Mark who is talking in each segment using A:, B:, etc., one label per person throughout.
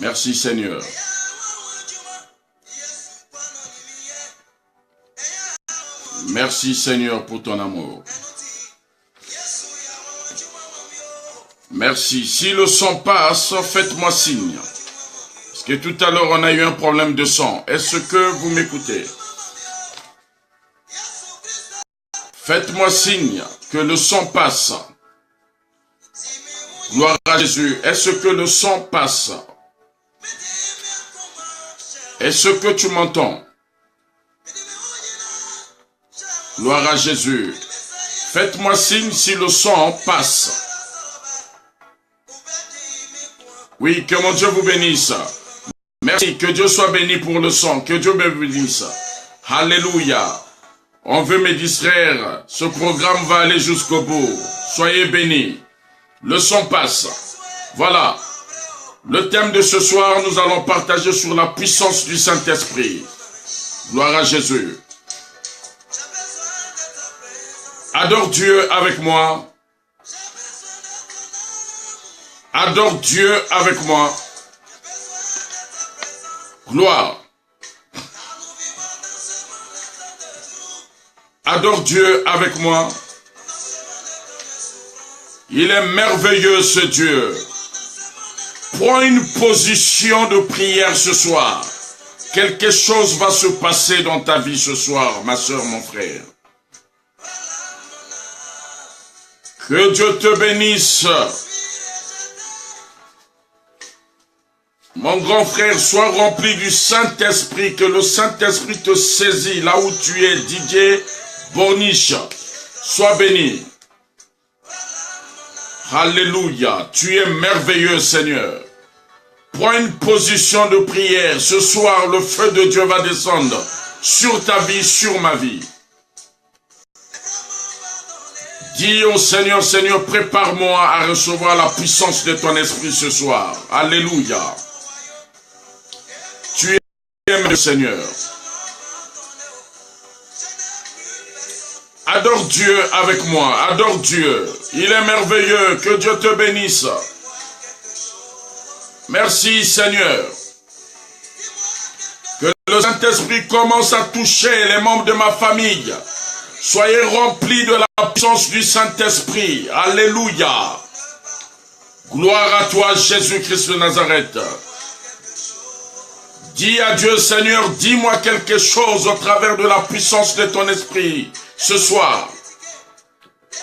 A: Merci Seigneur. Merci Seigneur pour ton amour. Merci. Si le son passe, faites-moi signe. Parce que tout à l'heure, on a eu un problème de son. Est-ce que vous m'écoutez? Faites-moi signe que le son passe. Gloire à Jésus. Est-ce que le son passe? Est-ce que tu m'entends? Gloire à Jésus. Faites-moi signe si le son passe. Oui, que mon Dieu vous bénisse. Merci, que Dieu soit béni pour le son. Que Dieu me bénisse. Alléluia. On veut me distraire. Ce programme va aller jusqu'au bout. Soyez bénis. Le son passe. Voilà. Le thème de ce soir, nous allons partager sur la puissance du Saint-Esprit. Gloire à Jésus. Adore Dieu avec moi. Adore Dieu avec moi. Gloire. Adore Dieu avec moi. Il est merveilleux ce Dieu. Prends une position de prière ce soir. Quelque chose va se passer dans ta vie ce soir, ma soeur, mon frère. Que Dieu te bénisse. Mon grand frère, sois rempli du Saint-Esprit, que le Saint-Esprit te saisit là où tu es, Didier Borniche. Sois béni. Alléluia, tu es merveilleux Seigneur. Prends une position de prière. Ce soir, le feu de Dieu va descendre sur ta vie, sur ma vie. Dis au Seigneur, Seigneur, prépare-moi à recevoir la puissance de ton esprit ce soir. Alléluia. Tu es le Seigneur. Adore Dieu avec moi. Adore Dieu. Il est merveilleux. Que Dieu te bénisse. Merci Seigneur. Que le Saint-Esprit commence à toucher les membres de ma famille. Soyez remplis de la puissance du Saint-Esprit. Alléluia. Gloire à toi, Jésus-Christ de Nazareth. Dis à Dieu, Seigneur, dis-moi quelque chose au travers de la puissance de ton esprit ce soir.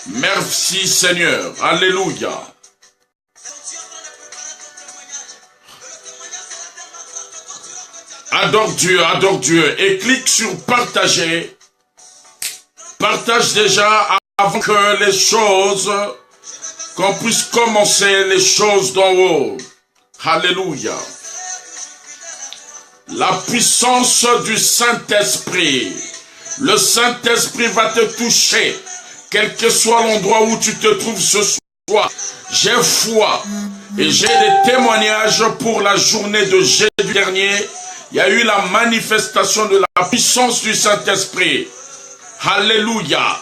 A: Merci, Seigneur. Alléluia. Adore Dieu et clique sur partager. Partage déjà avant que les choses, qu'on puisse commencer les choses d'en haut. Alléluia. La puissance du Saint-Esprit. Le Saint-Esprit va te toucher, quel que soit l'endroit où tu te trouves ce soir. J'ai foi et j'ai des témoignages pour la journée de jeudi dernier. Il y a eu la manifestation de la puissance du Saint-Esprit. Alléluia.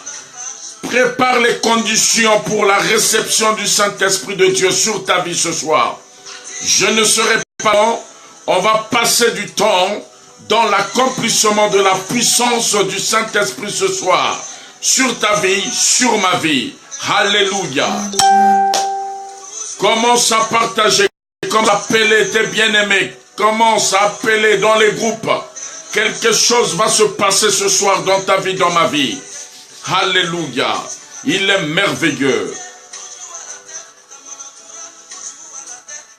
A: Prépare les conditions pour la réception du Saint-Esprit de Dieu sur ta vie ce soir. Je ne serai pas long. On va passer du temps dans l'accomplissement de la puissance du Saint-Esprit ce soir. Sur ta vie, sur ma vie. Alléluia. Commence à partager. Commence à appeler tes bien-aimés. Commence à appeler dans les groupes. Quelque chose va se passer ce soir dans ta vie, dans ma vie. Alléluia. Il est merveilleux.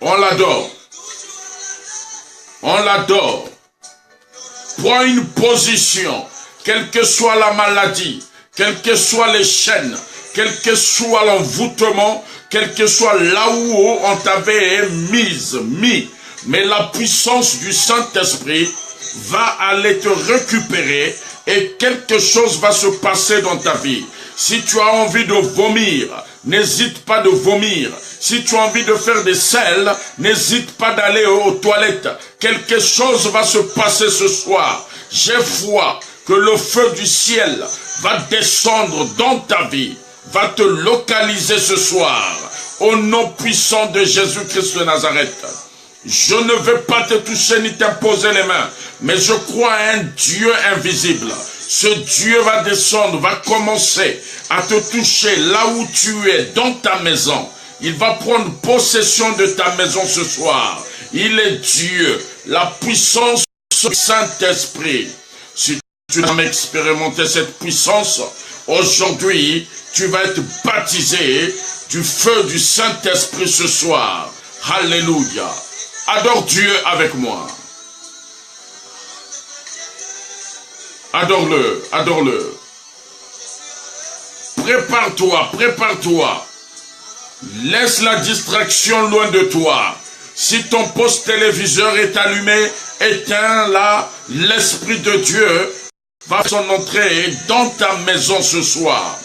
A: On l'adore. On l'adore. Prends une position. Quelle que soit la maladie, quelles que soient les chaînes, quel que soit l'envoûtement, quel que soit là où on t'avait mis. Mais la puissance du Saint-Esprit va aller te récupérer et quelque chose va se passer dans ta vie. Si tu as envie de vomir, n'hésite pas de vomir. Si tu as envie de faire des selles, n'hésite pas d'aller aux toilettes. Quelque chose va se passer ce soir. J'ai foi que le feu du ciel va descendre dans ta vie, va te localiser ce soir. Au nom puissant de Jésus-Christ de Nazareth. Je ne vais pas te toucher ni t'imposer les mains, mais je crois à un Dieu invisible. Ce Dieu va descendre, va commencer à te toucher là où tu es, dans ta maison. Il va prendre possession de ta maison ce soir. Il est Dieu, la puissance du Saint-Esprit. Si tu n'as expérimenté cette puissance, aujourd'hui, tu vas être baptisé du feu du Saint-Esprit ce soir. Alléluia. Adore Dieu avec moi. Adore-le, adore-le. Prépare-toi, prépare-toi. Laisse la distraction loin de toi. Si ton poste téléviseur est allumé, éteins-la. L'Esprit de Dieu va son entrée dans ta maison ce soir.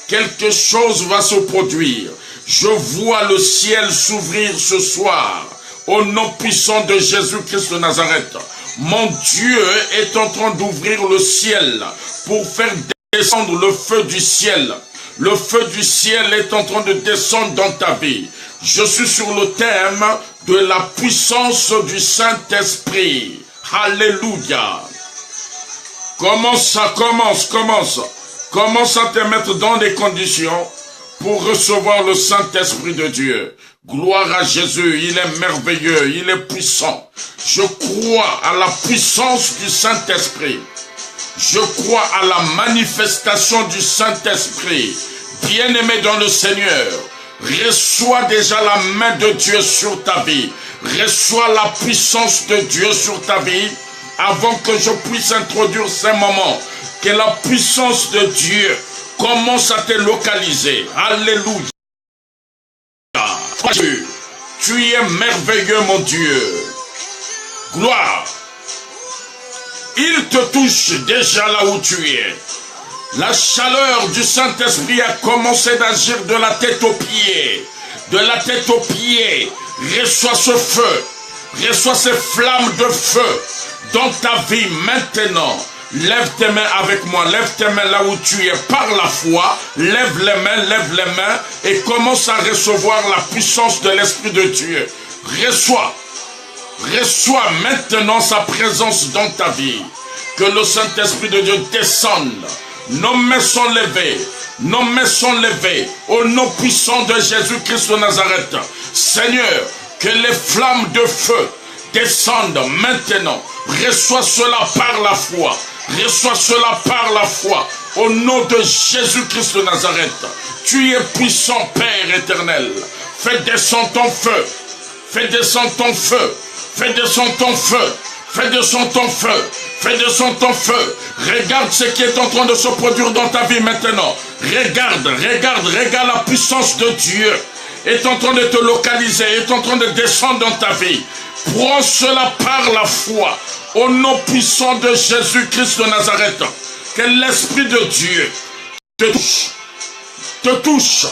A: Quelque chose va se produire. Je vois le ciel s'ouvrir ce soir. Au nom puissant de Jésus-Christ de Nazareth. Mon Dieu est en train d'ouvrir le ciel pour faire descendre le feu du ciel. Le feu du ciel est en train de descendre dans ta vie. Je suis sur le thème de la puissance du Saint-Esprit. Alléluia. Commence à te mettre dans des conditions pour recevoir le Saint-Esprit de Dieu. Gloire à Jésus, il est merveilleux, il est puissant. Je crois à la puissance du Saint-Esprit. Je crois à la manifestation du Saint-Esprit. Bien-aimé dans le Seigneur, reçois déjà la main de Dieu sur ta vie. Reçois la puissance de Dieu sur ta vie avant que je puisse introduire ces moments. Que la puissance de Dieu commence à te localiser. Alléluia. Tu es merveilleux, mon Dieu. Gloire. Il te touche déjà là où tu es. La chaleur du Saint-Esprit a commencé d'agir de la tête aux pieds. De la tête aux pieds. Reçois ce feu. Reçois ces flammes de feu dans ta vie maintenant. Lève tes mains avec moi, lève tes mains là où tu es par la foi, lève les mains et commence à recevoir la puissance de l'Esprit de Dieu. Reçois maintenant sa présence dans ta vie. Que le Saint-Esprit de Dieu descende. Nos mains sont levées au nom puissant de Jésus-Christ de Nazareth. Seigneur, que les flammes de feu descendent maintenant. Reçois cela par la foi. Reçois cela par la foi. Au nom de Jésus-Christ de Nazareth. Tu es puissant, Père éternel. Fais descendre ton feu. Fais descendre ton feu. Fais descendre ton feu. Fais descendre ton feu. Fais descendre ton feu. Regarde ce qui est en train de se produire dans ta vie maintenant. Regarde la puissance de Dieu est en train de te localiser, est en train de descendre dans ta vie. Prends cela par la foi. Au nom puissant de Jésus-Christ de Nazareth. Que l'Esprit de Dieu te touche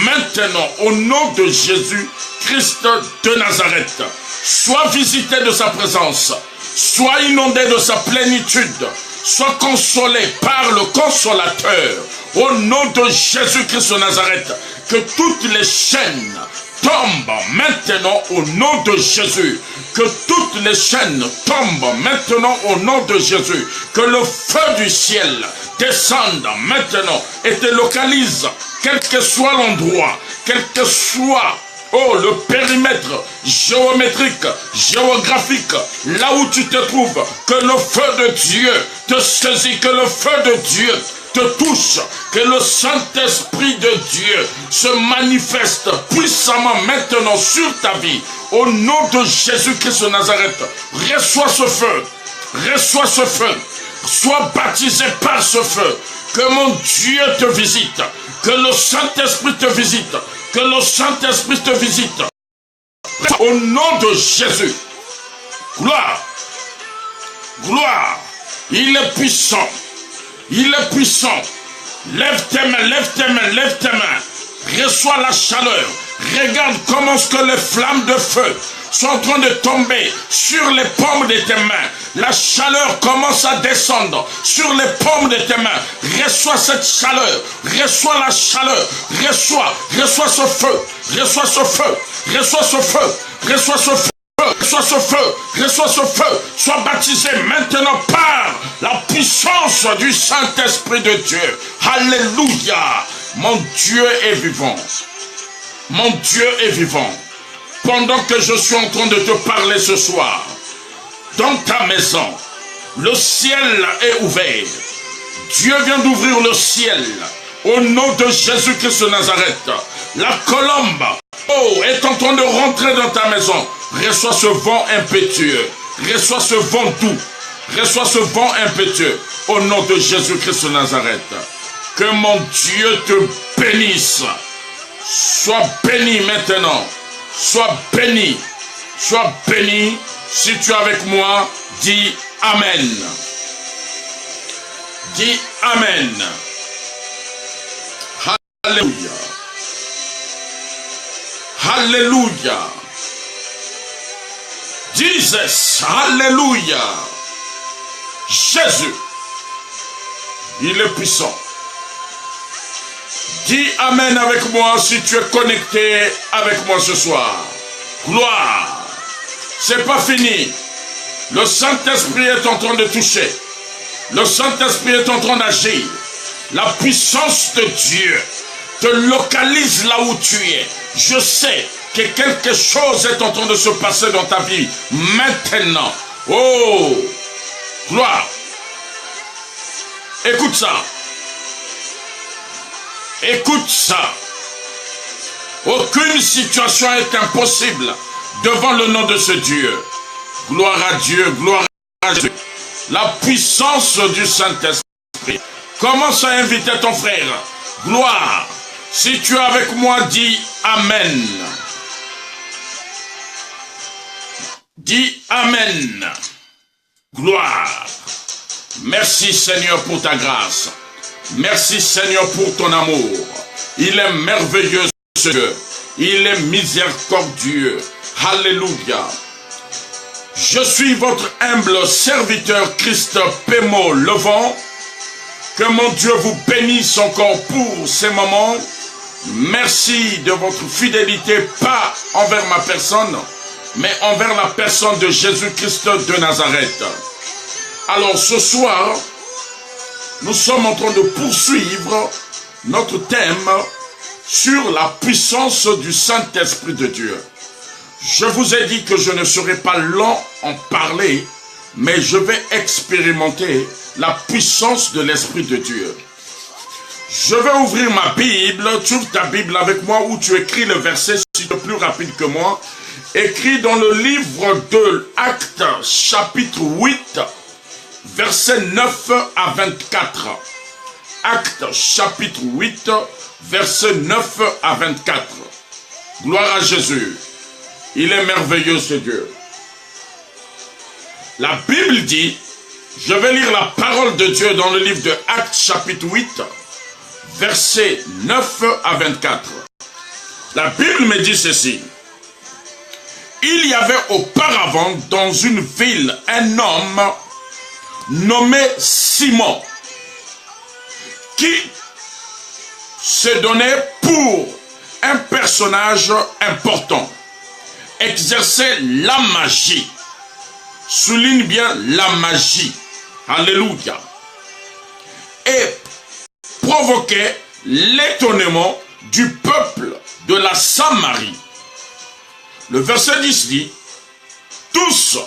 A: maintenant au nom de Jésus-Christ de Nazareth. Sois visité de sa présence. Sois inondé de sa plénitude. Sois consolé par le consolateur. Au nom de Jésus-Christ de Nazareth. Que toutes les chaînes tombent maintenant au nom de Jésus. Que toutes les chaînes tombent maintenant au nom de Jésus. Que le feu du ciel descende maintenant et te localise, quel que soit l'endroit, quel que soit le périmètre géométrique, géographique, là où tu te trouves. Que le feu de Dieu te saisit, que le feu de Dieu te touche, que le Saint-Esprit de Dieu se manifeste puissamment maintenant sur ta vie. Au nom de Jésus-Christ de Nazareth, reçois ce feu, reçois ce feu, sois baptisé par ce feu, que mon Dieu te visite, que le Saint-Esprit te visite, que le Saint-Esprit te visite. Au nom de Jésus, gloire, gloire, il est puissant. Il est puissant. Lève tes mains, lève tes mains, lève tes mains. Reçois la chaleur. Regarde comment ce que les flammes de feu sont en train de tomber sur les paumes de tes mains. La chaleur commence à descendre sur les paumes de tes mains. Reçois cette chaleur, reçois la chaleur, reçois ce feu, reçois ce feu, reçois ce feu, reçois ce feu. Reçois ce feu, reçois ce feu, sois baptisé maintenant par la puissance du Saint-Esprit de Dieu. Alléluia. Mon Dieu est vivant. Mon Dieu est vivant. Pendant que je suis en train de te parler ce soir, dans ta maison, le ciel est ouvert. Dieu vient d'ouvrir le ciel au nom de Jésus-Christ de Nazareth. La colombe est en train de rentrer dans ta maison. Reçois ce vent impétueux. Reçois ce vent doux. Reçois ce vent impétueux. Au nom de Jésus-Christ de Nazareth. Que mon Dieu te bénisse. Sois béni maintenant. Sois béni. Sois béni. Si tu es avec moi, dis Amen. Dis Amen. Alléluia. Alléluia. Jesus, alléluia. Jésus, il est puissant. Dis Amen avec moi si tu es connecté avec moi ce soir. Gloire. C'est pas fini. Le Saint-Esprit est en train de toucher. Le Saint-Esprit est en train d'agir. La puissance de Dieu te localise là où tu es. Je sais que quelque chose est en train de se passer dans ta vie maintenant. Oh, gloire. Écoute ça. Écoute ça. Aucune situation est impossible devant le nom de ce Dieu. Gloire à Dieu, gloire à Dieu. La puissance du Saint-Esprit. Commence à inviter ton frère. Gloire. Si tu es avec moi, dis Amen. Dis Amen. Gloire. Merci Seigneur pour ta grâce. Merci Seigneur pour ton amour. Il est merveilleux ce Dieu. Il est miséricordieux. Alléluia. Je suis votre humble serviteur Christ Pémo Levant. Que mon Dieu vous bénisse encore pour ces moments. Merci de votre fidélité, pas envers ma personne, mais envers la personne de Jésus-Christ de Nazareth. Alors ce soir, nous sommes en train de poursuivre notre thème sur la puissance du Saint-Esprit de Dieu. Je vous ai dit que je ne serai pas lent en parler, mais je vais expérimenter la puissance de l'Esprit de Dieu. Je vais ouvrir ma Bible, tu ouvres ta Bible avec moi où tu écris le verset, si tu es plus rapide que moi. Écrit dans le livre de Actes, chapitre 8, versets 9 à 24. Actes, chapitre 8, versets 9 à 24. Gloire à Jésus. Il est merveilleux ce Dieu. La Bible dit, je vais lire la parole de Dieu dans le livre de Actes, chapitre 8, versets 9 à 24. La Bible me dit ceci. Il y avait auparavant dans une ville un homme nommé Simon qui se donnait pour un personnage important, exerçait la magie. Souligne bien la magie. Alléluia. Et provoquait l'étonnement du peuple de la Samarie. Le verset 10 dit, tous,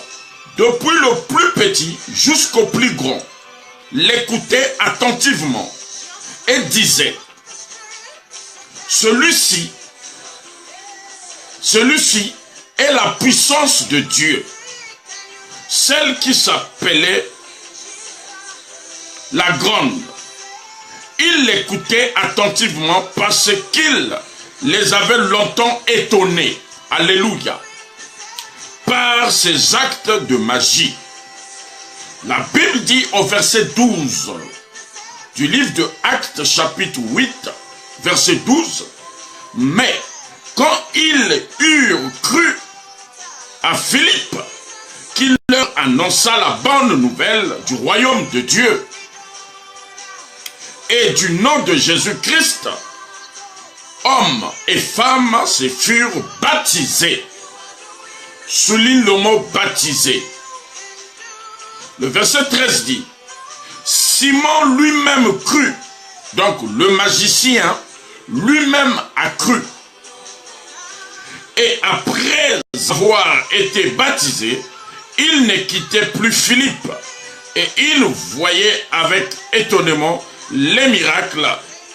A: depuis le plus petit jusqu'au plus grand, l'écoutaient attentivement et disaient, celui-ci est la puissance de Dieu, celle qui s'appelait la grande. Ils l'écoutaient attentivement parce qu'il les avait longtemps étonnés. Alléluia. Par ses actes de magie. La Bible dit au verset 12 du livre de Actes chapitre 8, verset 12, mais quand ils eurent cru à Philippe, qui leur annonça la bonne nouvelle du royaume de Dieu. Et du nom de Jésus-Christ, hommes et femmes se furent baptisés. Souligne le mot baptisé. Le verset 13 dit, Simon lui-même crut. Donc le magicien lui-même a cru. Et après avoir été baptisé, il ne quittait plus Philippe. Et il voyait avec étonnement les miracles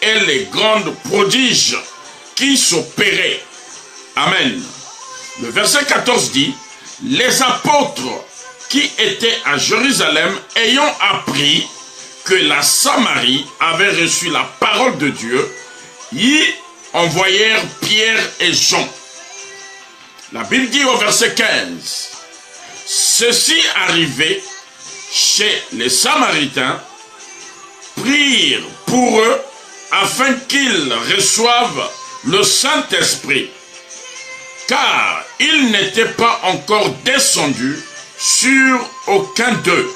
A: et les grands prodiges qui s'opéraient. Amen. Le verset 14 dit, les apôtres qui étaient à Jérusalem ayant appris que la Samarie avait reçu la parole de Dieu, y envoyèrent Pierre et Jean. La Bible dit au verset 15, ceci arrivé chez les Samaritains, prirent pour eux afin qu'ils reçoivent le Saint-Esprit, car il n'était pas encore descendu sur aucun d'eux.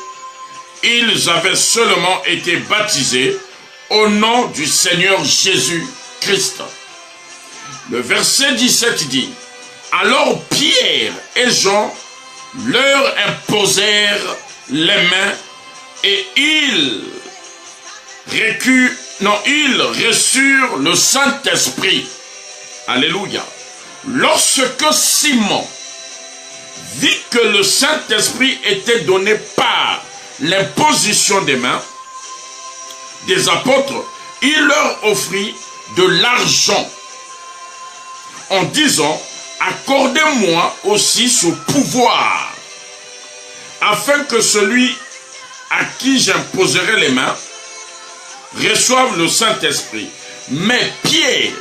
A: Ils avaient seulement été baptisés au nom du Seigneur Jésus-Christ. Le verset 17 dit, alors Pierre et Jean leur imposèrent les mains et ils reçurent le Saint-Esprit. Alléluia. Lorsque Simon vit que le Saint-Esprit était donné par l'imposition des mains des apôtres, il leur offrit de l'argent en disant, accordez-moi aussi ce pouvoir, afin que celui à qui j'imposerai les mains reçoive le Saint-Esprit. Mais Pierre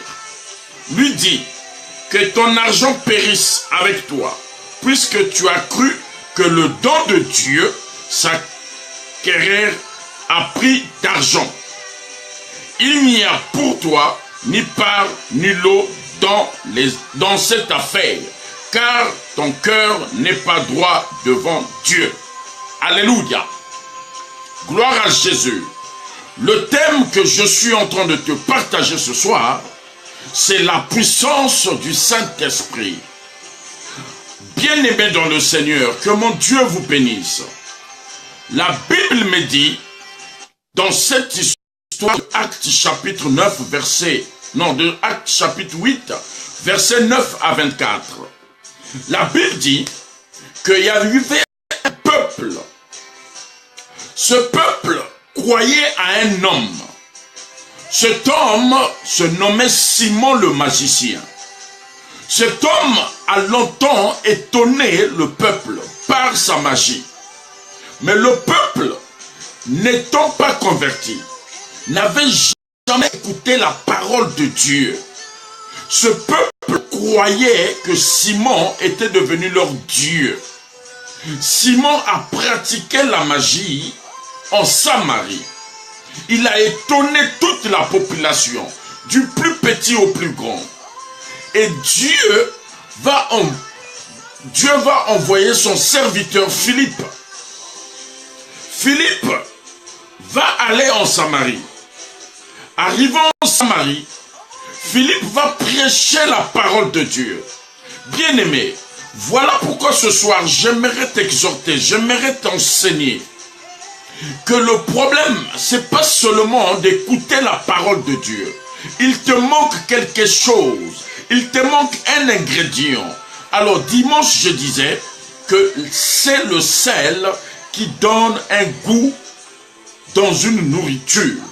A: lui dit, que ton argent périsse avec toi, puisque tu as cru que le don de Dieu s'acquérir à prix d'argent. Il n'y a pour toi ni part ni lot dans cette affaire, car ton cœur n'est pas droit devant Dieu. Alléluia. Gloire à Jésus. Le thème que je suis en train de te partager ce soir, c'est la puissance du Saint-Esprit. Bien-aimés dans le Seigneur, que mon Dieu vous bénisse. La Bible me dit, dans cette histoire de Actes chapitre 9, de Actes chapitre 8, versets 9 à 24. La Bible dit qu'il y avait un peuple. Ce peuple croyait à un homme. Cet homme se nommait Simon le magicien. Cet homme a longtemps étonné le peuple par sa magie. Mais le peuple, n'étant pas converti, n'avait jamais écouté la parole de Dieu. Ce peuple croyait que Simon était devenu leur Dieu. Simon a pratiqué la magie en Samarie. Il a étonné toute la population, du plus petit au plus grand. Et Dieu va envoyer son serviteur Philippe. Philippe va aller en Samarie. Arrivant en Samarie, Philippe va prêcher la parole de Dieu. Bien-aimé, voilà pourquoi ce soir, j'aimerais t'exhorter, j'aimerais t'enseigner que le problème, c'est pas seulement d'écouter la parole de Dieu. Il te manque quelque chose. Il te manque un ingrédient. Alors, dimanche, je disais que c'est le sel qui donne un goût dans une nourriture.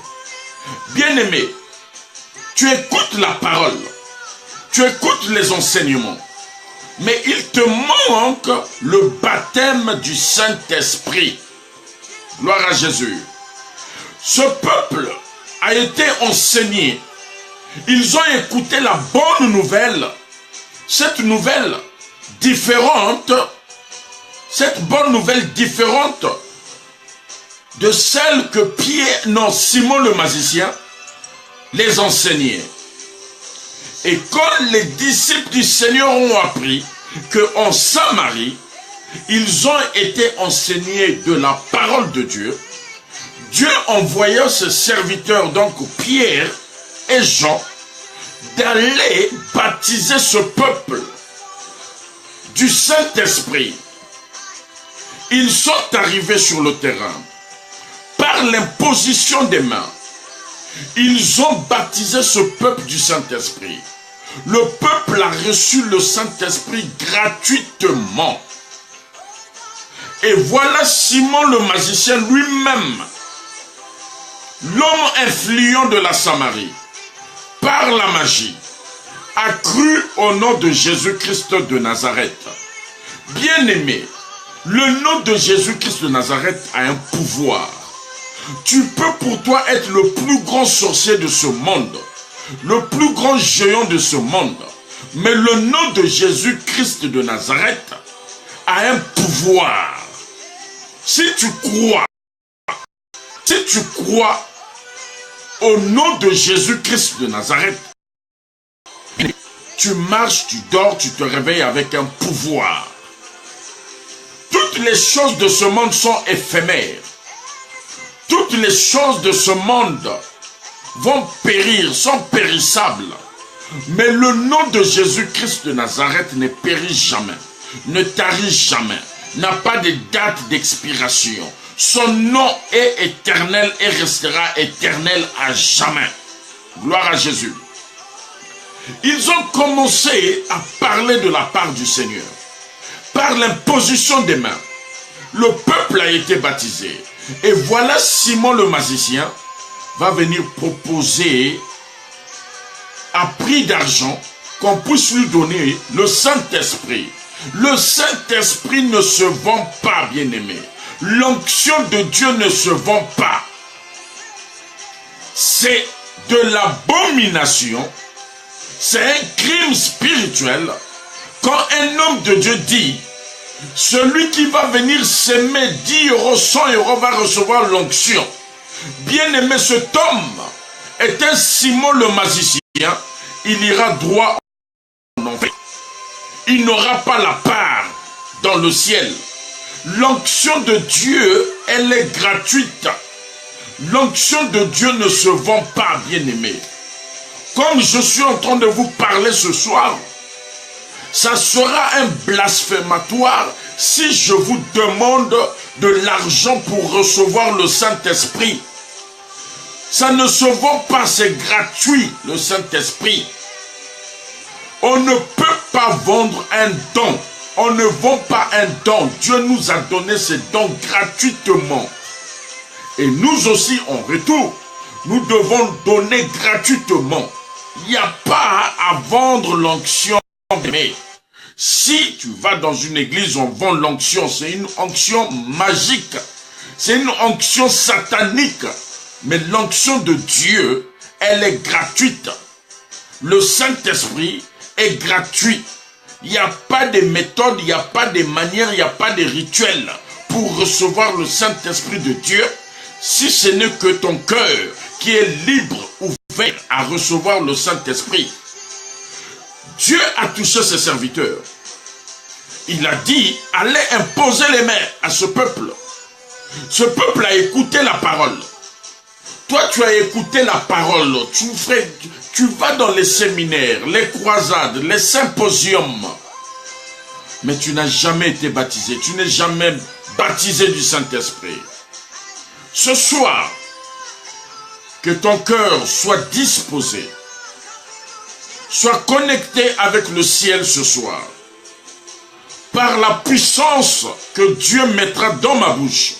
A: Bien-aimé, tu écoutes la parole. Tu écoutes les enseignements. Mais il te manque le baptême du Saint-Esprit. Gloire à Jésus. Ce peuple a été enseigné. Ils ont écouté la bonne nouvelle. Cette nouvelle différente, cette bonne nouvelle différente de celle que Simon le magicien les enseignait. Et quand les disciples du Seigneur ont appris, qu'en Samarie, ils ont été enseignés de la parole de Dieu. Dieu envoya ses serviteurs, donc Pierre et Jean, d'aller baptiser ce peuple du Saint-Esprit. Ils sont arrivés sur le terrain par l'imposition des mains. Ils ont baptisé ce peuple du Saint-Esprit. Le peuple a reçu le Saint-Esprit gratuitement. Et voilà Simon le magicien lui-même, l'homme influent de la Samarie, par la magie, a cru au nom de Jésus-Christ de Nazareth. Bien-aimé, le nom de Jésus-Christ de Nazareth a un pouvoir. Tu peux pour toi être le plus grand sorcier de ce monde, le plus grand géant de ce monde, mais le nom de Jésus-Christ de Nazareth a un pouvoir. Si tu crois au nom de Jésus-Christ de Nazareth, tu marches, tu dors, tu te réveilles avec un pouvoir. Toutes les choses de ce monde sont éphémères. Toutes les choses de ce monde vont périr, sont périssables. Mais le nom de Jésus-Christ de Nazareth ne périt jamais, ne tarit jamais, n'a pas de date d'expiration. Son nom est éternel et restera éternel à jamais. Gloire à Jésus. Ils ont commencé à parler de la part du Seigneur. Par l'imposition des mains, le peuple a été baptisé. Et voilà Simon le magicien va venir proposer à prix d'argent qu'on puisse lui donner le Saint-Esprit. Le Saint-Esprit ne se vend pas, bien-aimé. L'onction de Dieu ne se vend pas. C'est de l'abomination. C'est un crime spirituel. Quand un homme de Dieu dit, celui qui va venir s'aimer 10 euros, 100 euros va recevoir l'onction. Bien-aimé, cet homme est un Simon le magicien. Il ira droit en enfer. Il n'aura pas la part dans le ciel. L'onction de Dieu, elle est gratuite. L'onction de Dieu ne se vend pas, bien-aimé. Comme je suis en train de vous parler ce soir, ça sera un blasphématoire si je vous demande de l'argent pour recevoir le Saint-Esprit. Ça ne se vend pas, c'est gratuit, le Saint-Esprit. On ne peut pas vendre un don. On ne vend pas un don. Dieu nous a donné ce don gratuitement. Et nous aussi, en retour, nous devons donner gratuitement. Il n'y a pas à vendre l'onction. Mais si tu vas dans une église, on vend l'onction. C'est une onction magique. C'est une onction satanique. Mais l'onction de Dieu, elle est gratuite. Le Saint-Esprit est gratuit. Il n'y a pas de méthode, il n'y a pas de manière, il n'y a pas de rituel pour recevoir le Saint-Esprit de Dieu, si ce n'est que ton cœur qui est libre, ouvert à recevoir le Saint-Esprit. Dieu a touché ses serviteurs. Il a dit, allez imposer les mains à ce peuple. Ce peuple a écouté la parole. Toi, tu as écouté la parole. Tu vas dans les séminaires, les croisades, les symposiums. Mais tu n'as jamais été baptisé. Tu n'es jamais baptisé du Saint-Esprit. Ce soir, que ton cœur soit disposé. Sois connecté avec le ciel ce soir. Par la puissance que Dieu mettra dans ma bouche.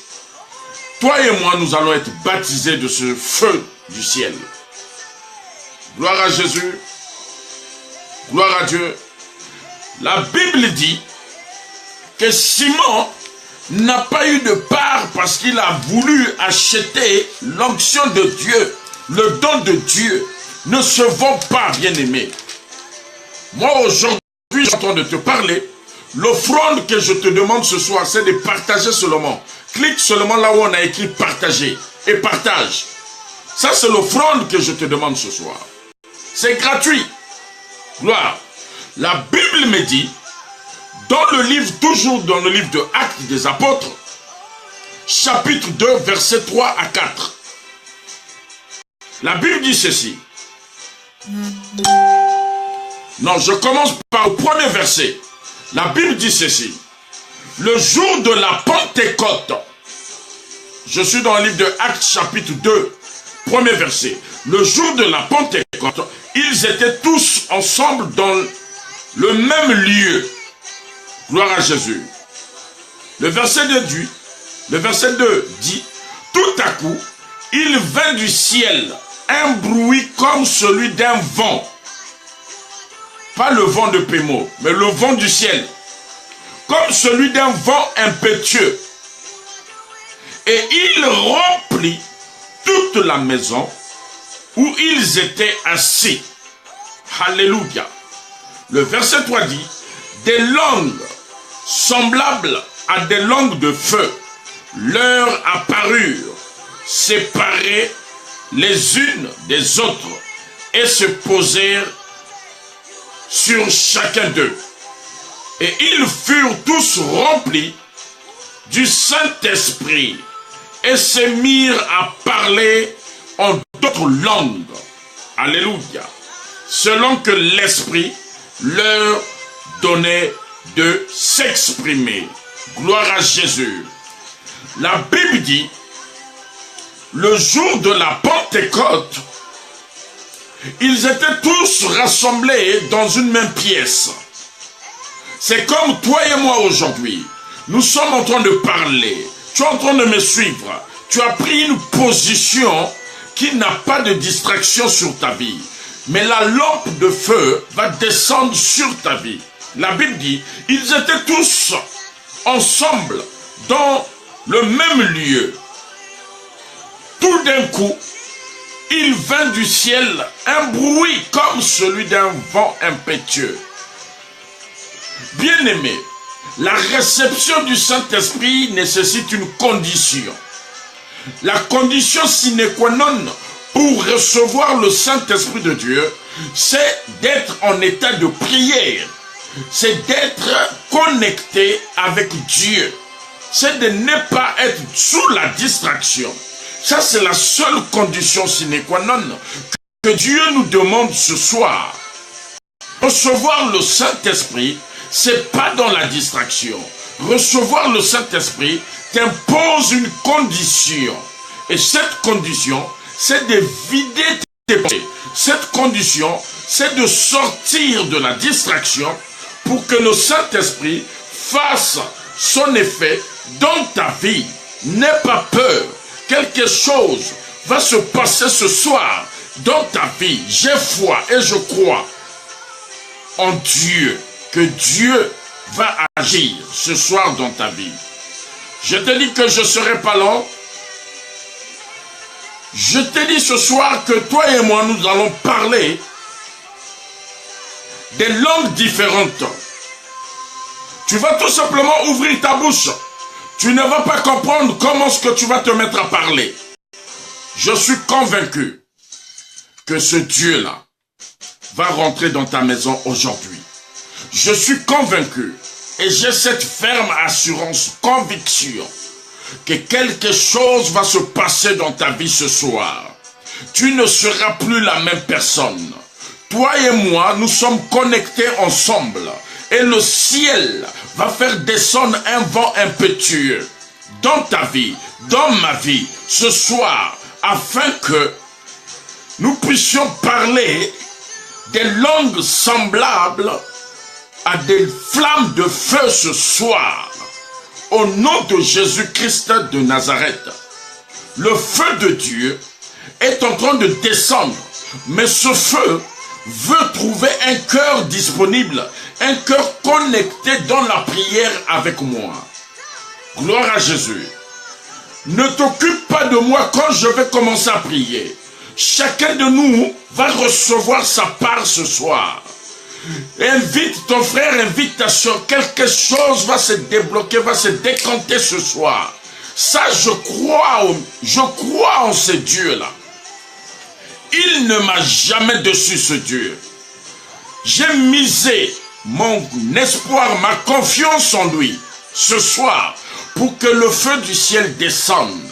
A: Toi et moi, nous allons être baptisés de ce feu du ciel. Gloire à Jésus. Gloire à Dieu. La Bible dit que Simon n'a pas eu de part parce qu'il a voulu acheter l'onction de Dieu. Le don de Dieu ne se vend pas, bien-aimé. Moi, aujourd'hui, je suis en train de te parler. L'offrande que je te demande ce soir, c'est de partager seulement. Clique seulement là où on a écrit partager et partage. Ça, c'est l'offrande que je te demande ce soir. C'est gratuit. Gloire. La Bible me dit Dans le livre, toujours dans le livre de Actes des Apôtres, chapitre 2, versets 3 à 4. La Bible dit ceci. Non, je commence par le premier verset. La Bible dit ceci. Le jour de la Pentecôte, je suis dans le livre de Actes chapitre 2, premier verset. Le jour de la Pentecôte, ils étaient tous ensemble dans le même lieu. Gloire à Jésus. Le verset 2 dit, tout à coup, il vint du ciel un bruit comme celui d'un vent. Pas le vent de Pémo, mais le vent du ciel. Comme celui d'un vent impétueux. Et il remplit toute la maison où ils étaient assis. Alléluia. Le verset 3 dit, des langues semblables à des langues de feu leur apparurent, séparées les unes des autres, et se posèrent sur chacun d'eux. Et ils furent tous remplis du Saint-Esprit et se mirent à parler en d'autres langues. Alléluia. Selon que l'Esprit leur donnait de s'exprimer. Gloire à Jésus. La Bible dit, le jour de la Pentecôte, ils étaient tous rassemblés dans une même pièce. C'est comme toi et moi aujourd'hui. Nous sommes en train de parler. Tu es en train de me suivre. Tu as pris une position qui n'a pas de distraction sur ta vie. Mais la lampe de feu va descendre sur ta vie. La Bible dit, ils étaient tous ensemble dans le même lieu. Tout d'un coup, il vint du ciel un bruit comme celui d'un vent impétueux. Bien-aimé, la réception du Saint-Esprit nécessite une condition. La condition sine qua non pour recevoir le Saint-Esprit de Dieu, c'est d'être en état de prière. C'est d'être connecté avec Dieu. C'est de ne pas être sous la distraction. Ça, c'est la seule condition sine qua non que Dieu nous demande ce soir. Recevoir le Saint-Esprit, c'est pas dans la distraction. Recevoir le Saint-Esprit t'impose une condition. Et cette condition, c'est de vider tes pensées. Cette condition, c'est de sortir de la distraction pour que le Saint-Esprit fasse son effet dans ta vie. N'aie pas peur. Quelque chose va se passer ce soir dans ta vie. J'ai foi et je crois en Dieu, que Dieu va agir ce soir dans ta vie. Je te dis que je ne serai pas long. Je te dis ce soir que toi et moi, nous allons parler des langues différentes. Tu vas tout simplement ouvrir ta bouche. Tu ne vas pas comprendre comment est-ce que tu vas te mettre à parler. Je suis convaincu que ce Dieu-là va rentrer dans ta maison aujourd'hui. Je suis convaincu et j'ai cette ferme assurance, conviction que quelque chose va se passer dans ta vie ce soir. Tu ne seras plus la même personne. Toi et moi, nous sommes connectés ensemble. Et le ciel va faire descendre un vent impétueux dans ta vie, dans ma vie, ce soir, afin que nous puissions parler des langues semblables à des flammes de feu ce soir. Au nom de Jésus-Christ de Nazareth, le feu de Dieu est en train de descendre, mais ce feu veut trouver un cœur disponible, un cœur connecté dans la prière avec moi. Gloire à Jésus. Ne t'occupe pas de moi quand je vais commencer à prier. Chacun de nous va recevoir sa part ce soir. Invite ton frère, invite ta soeur. Quelque chose va se débloquer, va se décanter ce soir. Ça, je crois en ce Dieu-là. Il ne m'a jamais déçu, ce Dieu. J'ai misé mon espoir, ma confiance en lui, ce soir, pour que le feu du ciel descende.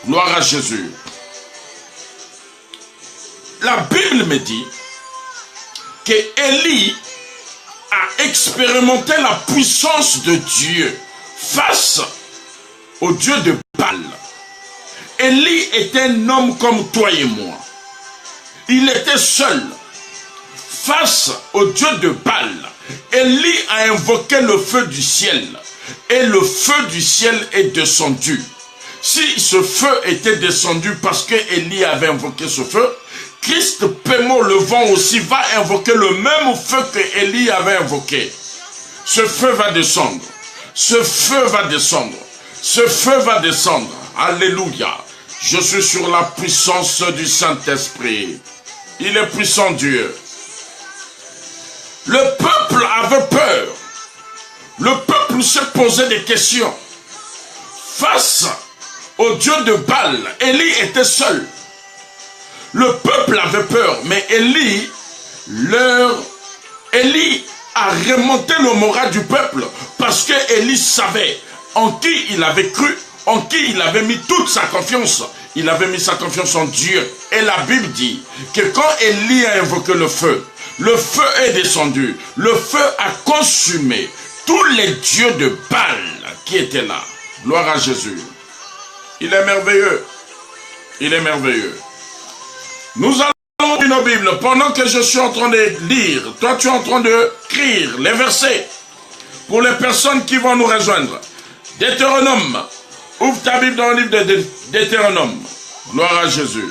A: Gloire à Jésus. La Bible me dit que Élie a expérimenté la puissance de Dieu face au Dieu de Baal. Élie était un homme comme toi et moi. Il était seul face au Dieu de Baal. Élie a invoqué le feu du ciel et le feu du ciel est descendu. Si ce feu était descendu parce que Élie avait invoqué ce feu, Christ Pémo le vent aussi va invoquer le même feu que Élie avait invoqué. Ce feu va descendre. Ce feu va descendre. Ce feu va descendre. Alléluia. Je suis sur la puissance du Saint-Esprit. Il est puissant Dieu. Le peuple avait peur. Le peuple se posait des questions. Face au Dieu de Baal, Élie était seul. Le peuple avait peur, mais Élie a remonté le moral du peuple parce que Élie savait en qui il avait cru, en qui il avait mis toute sa confiance. Il avait mis sa confiance en Dieu. Et la Bible dit que quand Élie a invoqué le feu est descendu. Le feu a consumé tous les dieux de Baal qui étaient là. Gloire à Jésus. Il est merveilleux. Il est merveilleux. Nous allons lire nos Bibles pendant que je suis en train de lire. Toi, tu es en train de écrire les versets pour les personnes qui vont nous rejoindre. Deutéronome. Ouvre ta Bible dans le livre de Deutéronome. Gloire à Jésus.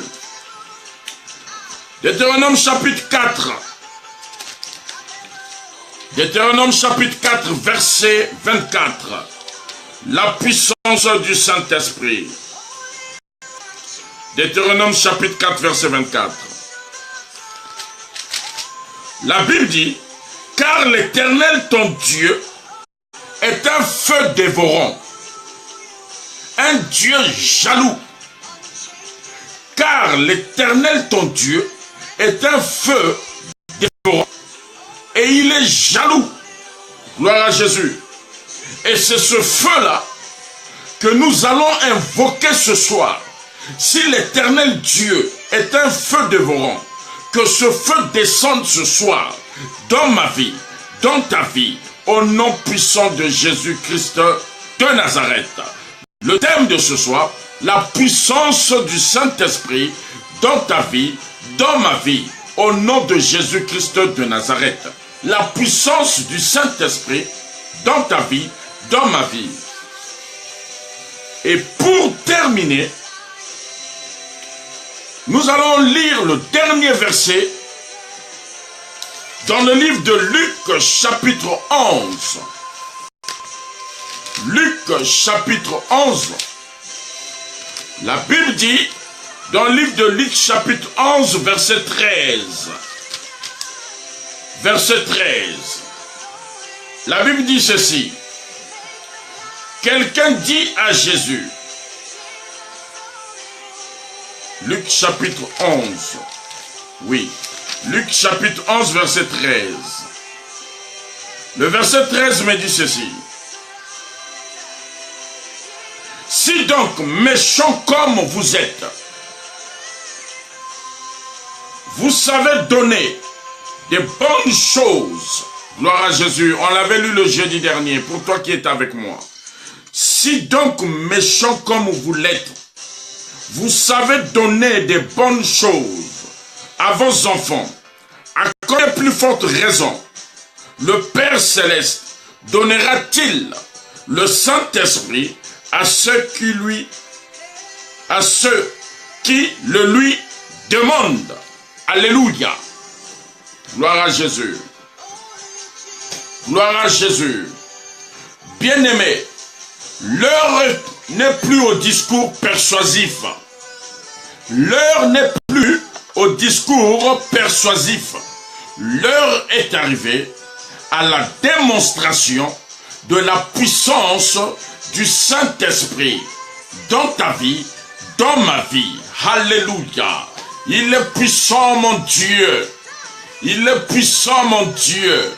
A: Deutéronome chapitre 4. Deutéronome chapitre 4, verset 24. La puissance du Saint-Esprit. Deutéronome chapitre 4, verset 24. La Bible dit, car l'Éternel ton Dieu est un feu dévorant, un Dieu jaloux. Car l'Éternel ton Dieu est un feu dévorant et il est jaloux. Gloire à Jésus. Et c'est ce feu-là que nous allons invoquer ce soir. Si l'Éternel Dieu est un feu dévorant, que ce feu descende ce soir dans ma vie, dans ta vie, au nom puissant de Jésus-Christ de Nazareth. Le thème de ce soir, la puissance du Saint-Esprit dans ta vie, dans ma vie, au nom de Jésus-Christ de Nazareth. La puissance du Saint-Esprit dans ta vie, dans ma vie. Et pour terminer, nous allons lire le dernier verset dans le livre de Luc chapitre 11. Luc chapitre 11. La Bible dit dans le livre de Luc chapitre 11 verset 13. Verset 13. La Bible dit ceci. Quelqu'un dit à Jésus. Luc chapitre 11. Oui. Luc chapitre 11 verset 13. Le verset 13 me dit ceci. Si donc méchants comme vous êtes, vous savez donner des bonnes choses. Gloire à Jésus. On l'avait lu le jeudi dernier, pour toi qui es avec moi. Si donc méchants comme vous l'êtes, vous savez donner des bonnes choses à vos enfants, à quelle plus forte raison le Père Céleste donnera-t-il le Saint-Esprit à ceux qui le lui demandent. Alléluia. Gloire à Jésus. Gloire à Jésus. Bien-aimés, l'heure n'est plus au discours persuasif. L'heure n'est plus au discours persuasif. L'heure est arrivée à la démonstration de la puissance du Saint-Esprit dans ta vie, dans ma vie. Alléluia. Il est puissant, mon Dieu. Il est puissant, mon Dieu.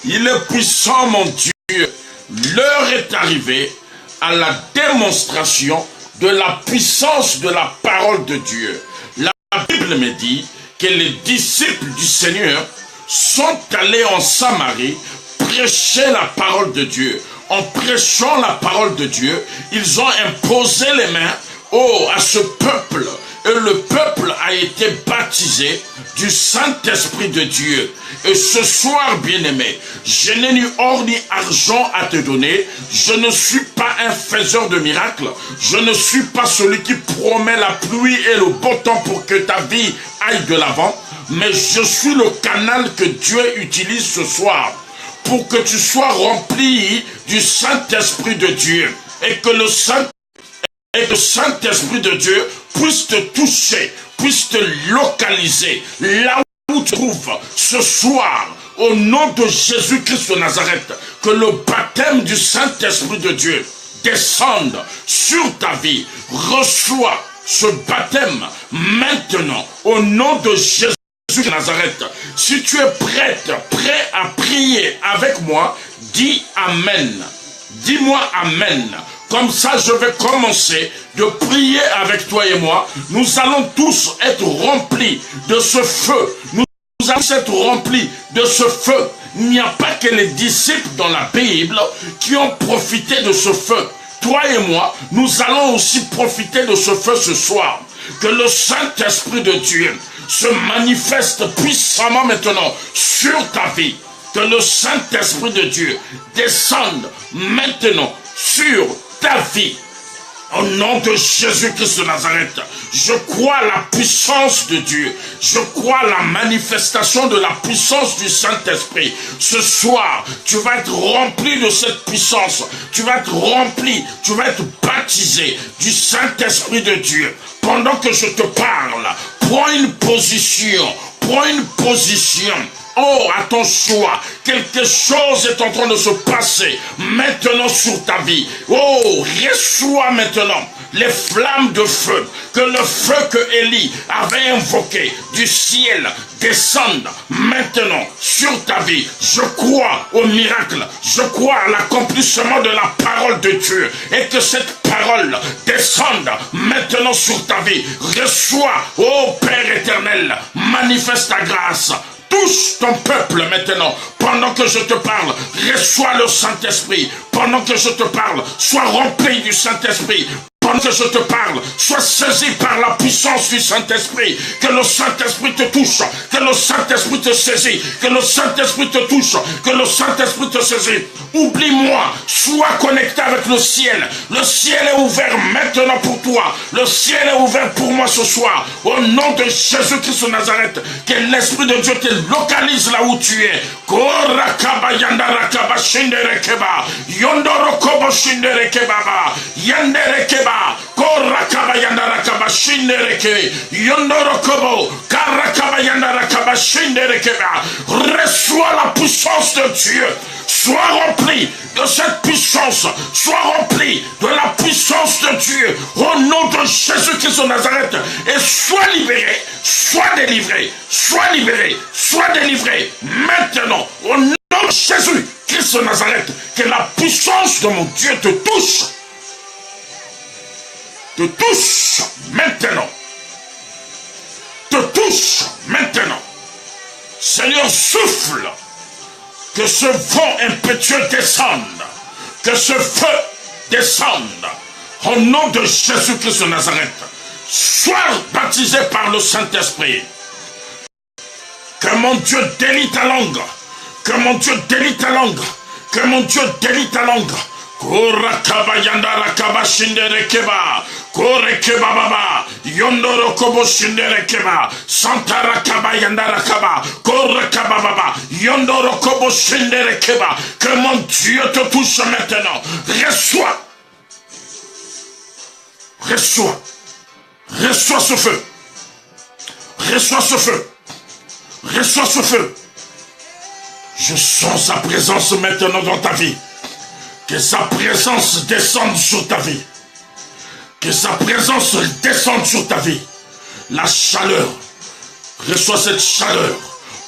A: Il est puissant, mon Dieu. L'heure est arrivée à la démonstration de la puissance de la parole de Dieu. La Bible me dit que les disciples du Seigneur sont allés en Samarie prêcher la parole de Dieu. En prêchant la parole de Dieu, ils ont imposé les mains à ce peuple. Et le peuple a été baptisé du Saint-Esprit de Dieu. Et ce soir, bien-aimé, je n'ai ni or ni argent à te donner. Je ne suis pas un faiseur de miracles. Je ne suis pas celui qui promet la pluie et le beau temps pour que ta vie aille de l'avant. Mais je suis le canal que Dieu utilise ce soir pour que tu sois rempli du Saint-Esprit de Dieu. Et que le Saint-Esprit de Dieu puisse te toucher, puisse te localiser là où tu te trouves ce soir. Au nom de Jésus-Christ de Nazareth, que le baptême du Saint-Esprit de Dieu descende sur ta vie. Reçois ce baptême maintenant au nom de Jésus de Nazareth. Si tu es prêt à prier avec moi, dis Amen. Dis-moi Amen. Comme ça, je vais commencer de prier avec toi et moi. Nous allons tous être remplis de ce feu. Nous allons être remplis de ce feu. Il n'y a pas que les disciples dans la Bible qui ont profité de ce feu. Toi et moi, nous allons aussi profiter de ce feu ce soir. Que le Saint-Esprit de Dieu se manifeste puissamment maintenant sur ta vie. Que le Saint-Esprit de Dieu descende maintenant sur ta vie. Au nom de Jésus-Christ de Nazareth, je crois la puissance de Dieu. Je crois la manifestation de la puissance du Saint-Esprit. Ce soir, tu vas être rempli de cette puissance. Tu vas être rempli, tu vas être baptisé du Saint-Esprit de Dieu. Pendant que je te parle, prends une position. Prends une position. Oh, à ton choix, quelque chose est en train de se passer maintenant sur ta vie. Oh, reçois maintenant les flammes de feu, que le feu que Élie avait invoqué du ciel descende maintenant sur ta vie. Je crois au miracle, je crois à l'accomplissement de la parole de Dieu et que cette parole descende maintenant sur ta vie. Reçois, ô Père éternel, manifeste ta grâce. Touche ton peuple maintenant. Pendant que je te parle, reçois le Saint-Esprit. Pendant que je te parle, sois rempli du Saint-Esprit. Pendant que je te parle, sois saisi par la puissance du Saint-Esprit. Que le Saint-Esprit te touche. Que le Saint-Esprit te saisit. Que le Saint-Esprit te touche. Que le Saint-Esprit te saisit. Oublie-moi. Sois connecté avec le ciel. Le ciel est ouvert maintenant pour toi. Le ciel est ouvert pour moi ce soir. Au nom de Jésus-Christ de Nazareth. Que l'Esprit de Dieu te localise là où tu es. Korakaba yandarakaba shinderekeba. Yondorokobo shinderekeba. Yanderekeba. Korakaba yandarakaba shindereke. Yondorokobo. Karakaba yandarakaba shinderekeba. Reçois la puissance de Dieu. Sois rempli de cette puissance. Sois rempli de la puissance de Dieu. Au nom de Jésus-Christ de Nazareth. Et sois libéré. Sois délivré. Sois libéré. Sois délivré. Maintenant. Au nom de Jésus-Christ de Nazareth. Que la puissance de mon Dieu te touche. Te touche maintenant. Te touche maintenant. Seigneur, souffle. Que ce vent impétueux descende. Que ce feu descende. Au nom de Jésus-Christ de Nazareth. Sois baptisé par le Saint-Esprit. Que mon Dieu délie ta langue. Que mon Dieu délie ta langue. Que mon Dieu délie ta langue. Korakaba yandarakaba shinderekeba. Korekeba baba. Yondorokobo shinderekeba. Santarakaba yandarakaba. Korekaba baba. Yondorokobo shinderekeba. Que mon Dieu te touche maintenant. Reçois. Reçois. Reçois ce feu. Reçois ce feu. Reçois ce feu. Je sens sa présence maintenant dans ta vie. Que sa présence descende sur ta vie. Que sa présence descende sur ta vie. La chaleur. Reçois cette chaleur.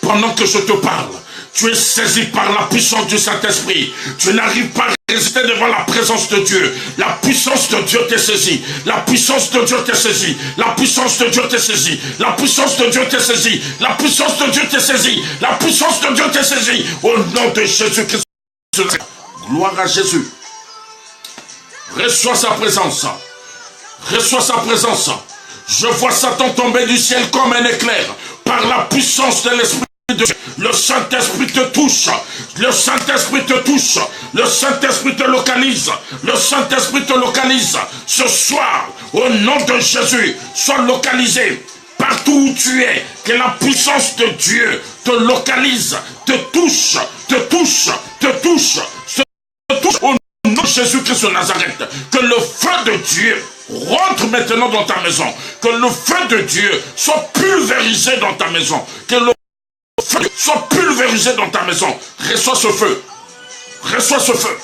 A: Pendant que je te parle, Tu es saisi par la puissance du Saint-Esprit. Tu n'arrives pas à résister devant la présence de Dieu. La puissance de Dieu t'est saisie. La puissance de Dieu t'est saisie. La puissance de Dieu t'est saisie. La puissance de Dieu t'est saisie. La puissance de Dieu t'est saisie. La puissance de Dieu t'est saisie. Au nom de Jésus-Christ. Gloire à Jésus. Reçois sa présence. Reçois sa présence. Je vois Satan tomber du ciel comme un éclair. Par la puissance de l'Esprit de Dieu. Le Saint-Esprit te touche. Le Saint-Esprit te touche. Le Saint-Esprit te localise. Le Saint-Esprit te localise. Ce soir, au nom de Jésus, sois localisé. Partout où tu es, que la puissance de Dieu te localise, te touche, te touche, te touche, te touche. Au nom de Jésus-Christ de Nazareth, que le feu de Dieu rentre maintenant dans ta maison. Que le feu de Dieu soit pulvérisé dans ta maison. Que le feu soit pulvérisé dans ta maison. Reçois ce feu. Reçois ce feu.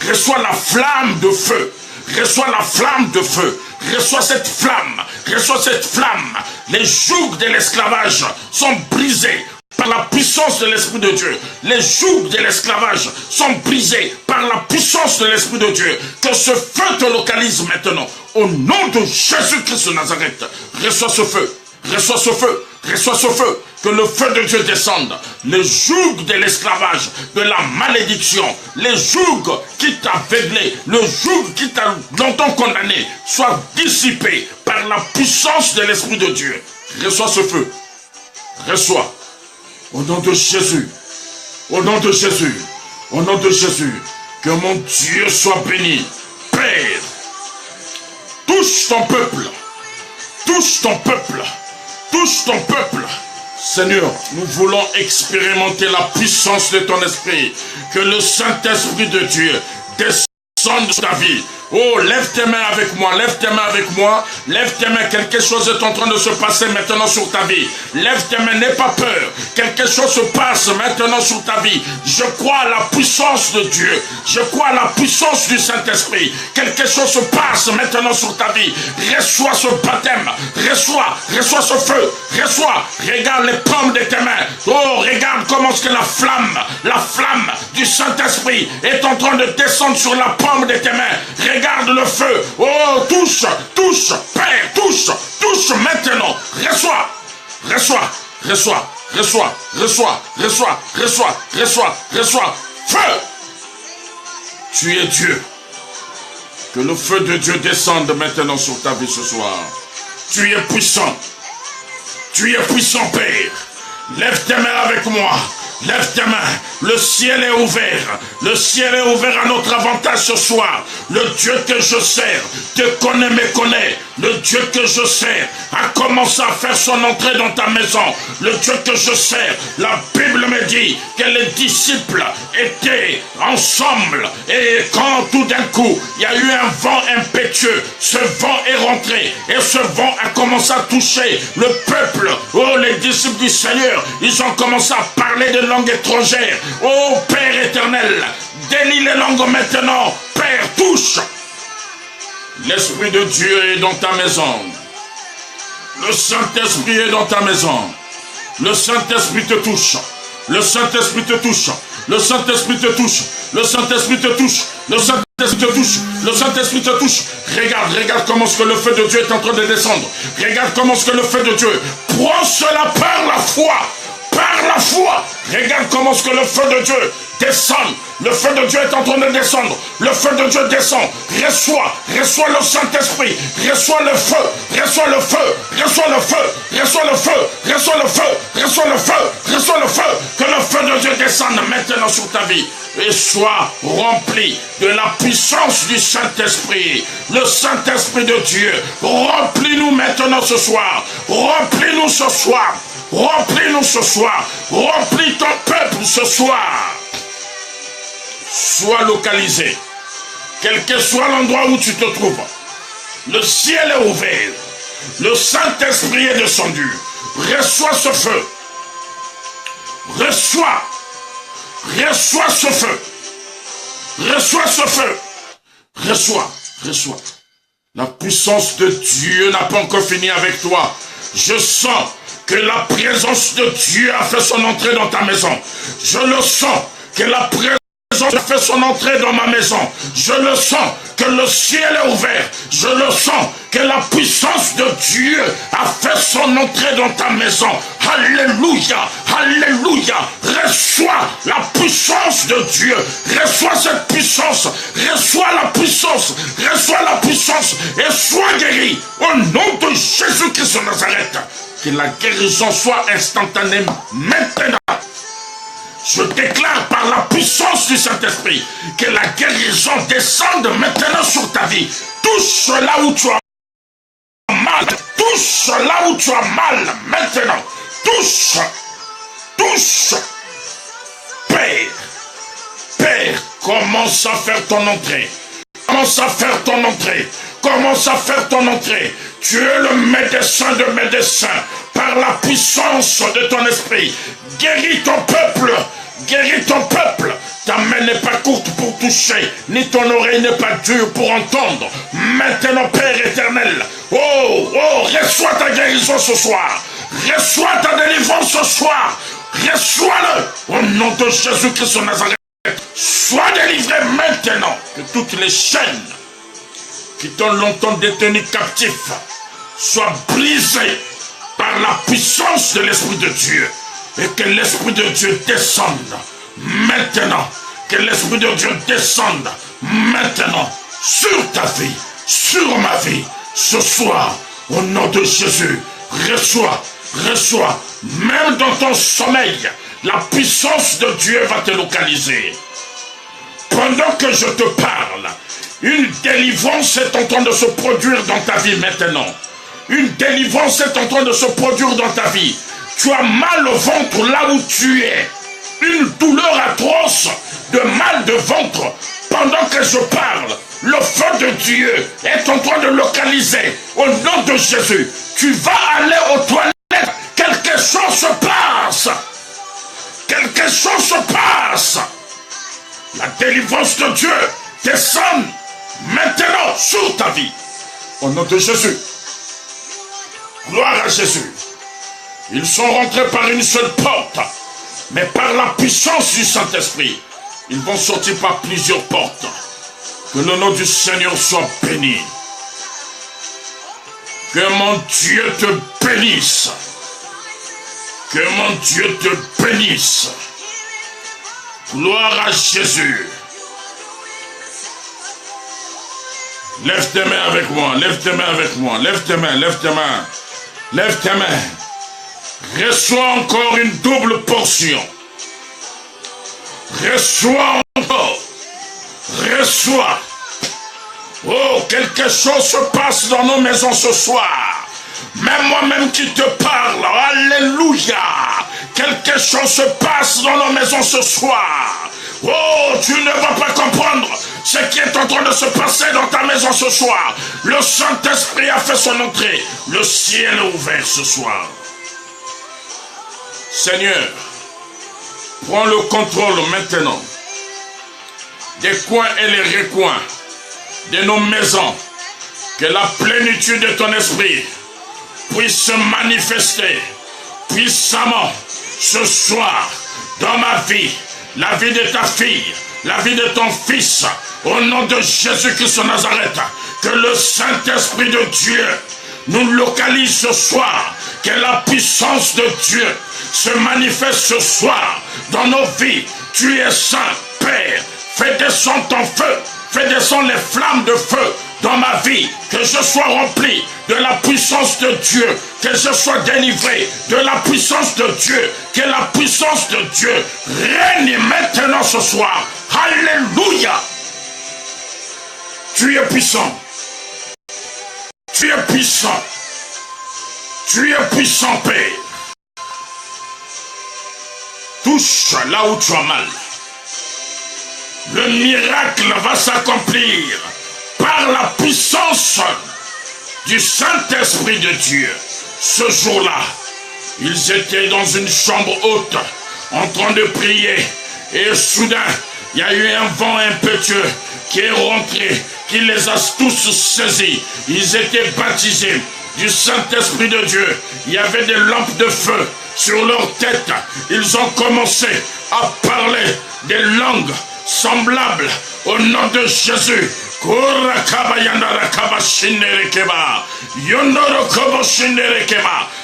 A: Reçois la flamme de feu. Reçois la flamme de feu. Reçois cette flamme. Reçois cette flamme. Les jougs de l'esclavage sont brisés par la puissance de l'Esprit de Dieu. Les jougs de l'esclavage sont brisés par la puissance de l'Esprit de Dieu. Que ce feu te localise maintenant. Au nom de Jésus-Christ de Nazareth, reçois ce feu. Reçois ce feu. Reçois ce feu. Que le feu de Dieu descende. Les jougs de l'esclavage, de la malédiction, les jougs qui t'aveuglent, le joug qui t'a longtemps condamné, soient dissipés par la puissance de l'Esprit de Dieu. Reçois ce feu. Reçois. Au nom de Jésus, au nom de Jésus, au nom de Jésus, que mon Dieu soit béni. Père, touche ton peuple, touche ton peuple, touche ton peuple. Seigneur, nous voulons expérimenter la puissance de ton esprit, que le Saint-Esprit de Dieu descende sur ta vie. Oh, lève tes mains avec moi, lève tes mains avec moi, lève tes mains, quelque chose est en train de se passer maintenant sur ta vie. Lève tes mains, n'aie pas peur, quelque chose se passe maintenant sur ta vie. Je crois à la puissance de Dieu, je crois à la puissance du Saint-Esprit. Quelque chose se passe maintenant sur ta vie. Reçois ce baptême, reçois ce feu, reçois, regarde les paumes de tes mains. Oh, regarde comment est-ce que la flamme du Saint-Esprit est en train de descendre sur la paume de tes mains. Regarde le feu. Oh, touche, touche, Père, touche, touche maintenant. Reçois, reçois, reçois, reçois, reçois, reçois, reçois, reçois, reçois. Feu. Tu es Dieu. Que le feu de Dieu descende maintenant sur ta vie ce soir. Tu es puissant. Tu es puissant, Père. Lève tes mains avec moi. Lève tes mains, le ciel est ouvert. Le ciel est ouvert à notre avantage ce soir. Le Dieu que je sers te connaît, me connaît. Le Dieu que je sers a commencé à faire son entrée dans ta maison. Le Dieu que je sers, la Bible me dit que les disciples étaient ensemble. Et quand tout d'un coup, il y a eu un vent impétueux, ce vent est rentré. Et ce vent a commencé à toucher le peuple. Oh, les disciples du Seigneur, ils ont commencé à parler de langue étrangère. Oh Père éternel, délie les langues maintenant. Père, touche. L'Esprit de Dieu est dans ta maison. Le Saint-Esprit est dans ta maison. Le Saint-Esprit te touche. Le Saint-Esprit te touche. Le Saint-Esprit te touche. Le Saint-Esprit te touche. Le Saint-Esprit te touche. Le Saint-Esprit te touche. Regarde comment ce que le feu de Dieu est en train de descendre. Regarde comment ce que le feu de Dieu. Prends cela par la foi. Par la foi, regarde comment ce que le feu de Dieu descend. Le feu de Dieu est en train de descendre. Le feu de Dieu descend. Reçois le Saint-Esprit. Reçois le feu. Reçois le feu. Reçois le feu. Reçois le feu. Reçois le feu. Reçois le feu. Reçois le feu. Que le feu de Dieu descende maintenant sur ta vie. Et sois rempli de la puissance du Saint-Esprit. Le Saint-Esprit de Dieu. Remplis-nous maintenant ce soir. Remplis-nous ce soir. Remplis-nous ce soir. Remplis ton peuple ce soir. Sois localisé. Quel que soit l'endroit où tu te trouves. Le ciel est ouvert. Le Saint-Esprit est descendu. Reçois ce feu. Reçois. Reçois ce feu. Reçois ce feu. Reçois. La puissance de Dieu n'a pas encore fini avec toi. Je sens que la présence de Dieu a fait son entrée dans ta maison. Je le sens que la présence a fait son entrée dans ma maison. Je le sens que le ciel est ouvert. Je le sens que la puissance de Dieu a fait son entrée dans ta maison. Alléluia, alléluia. Reçois la puissance de Dieu. Reçois cette puissance. Reçois la puissance. Reçois la puissance et sois guéri. Au nom de Jésus-Christ de Nazareth. Que la guérison soit instantanée maintenant. Je déclare par la puissance du Saint-Esprit que la guérison descende maintenant sur ta vie. Touche là où tu as mal. Touche là où tu as mal maintenant. Touche. Touche. Père. Père, commence à faire ton entrée. Commence à faire ton entrée. Commence à faire ton entrée. Tu es le médecin de médecins. Par la puissance de ton esprit. Guéris ton peuple. Guéris ton peuple. Ta main n'est pas courte pour toucher, ni ton oreille n'est pas dure pour entendre. Maintenant, Père éternel, reçois ta guérison ce soir. Reçois ta délivrance ce soir. Reçois-le. Au nom de Jésus-Christ de Nazareth. Sois délivré maintenant de toutes les chaînes qui t'ont longtemps détenu captif. Sois brisé par la puissance de l'Esprit de Dieu. Et que l'Esprit de Dieu descende maintenant. Que l'Esprit de Dieu descende maintenant sur ta vie, sur ma vie. Ce soir, au nom de Jésus, reçois, même dans ton sommeil, la puissance de Dieu va te localiser. Pendant que je te parle, une délivrance est en train de se produire dans ta vie maintenant. Une délivrance est en train de se produire dans ta vie. Tu as mal au ventre là où tu es. Une douleur atroce de mal de ventre. Pendant que je parle, le feu de Dieu est en train de localiser. Au nom de Jésus, tu vas aller aux toilettes. Quelque chose se passe. Quelque chose se passe. La délivrance de Dieu descend maintenant sur ta vie. Au nom de Jésus. Gloire à Jésus. Ils sont rentrés par une seule porte, mais par la puissance du Saint-Esprit, ils vont sortir par plusieurs portes. Que le nom du Seigneur soit béni. Que mon Dieu te bénisse. Que mon Dieu te bénisse. Gloire à Jésus. Lève tes mains avec moi, lève tes mains avec moi, lève tes mains, lève tes mains, lève tes mains. Reçois encore une double portion. Reçois encore. Reçois. Oh, quelque chose se passe dans nos maisons ce soir. Même moi-même qui te parle. Alléluia. Quelque chose se passe dans nos maisons ce soir. Oh, tu ne vas pas comprendre ce qui est en train de se passer dans ta maison ce soir. Le Saint-Esprit a fait son entrée. Le ciel est ouvert ce soir. Seigneur, prends le contrôle maintenant des coins et les recoins de nos maisons. Que la plénitude de ton esprit puisse se manifester puissamment ce soir dans ma vie, la vie de ta fille, la vie de ton fils, au nom de Jésus-Christ de Nazareth. Que le Saint-Esprit de Dieu nous localise ce soir. Que la puissance de Dieu se manifeste ce soir dans nos vies. Tu es saint, Père. Fais descendre ton feu. Fais descendre les flammes de feu dans ma vie. Que je sois rempli de la puissance de Dieu. Que je sois délivré de la puissance de Dieu. Que la puissance de Dieu règne maintenant ce soir. Alléluia. Tu es puissant. Tu es puissant. Tu es puissant, Père. Touche là où tu as mal. Le miracle va s'accomplir par la puissance du Saint-Esprit de Dieu. Ce jour-là, ils étaient dans une chambre haute, en train de prier. Et soudain, il y a eu un vent impétueux qui est rentré, qui les a tous saisis. Ils étaient baptisés. du Saint-Esprit de Dieu. Il y avait des lampes de feu sur leur tête. Ils ont commencé à parler des langues semblables au nom de Jésus.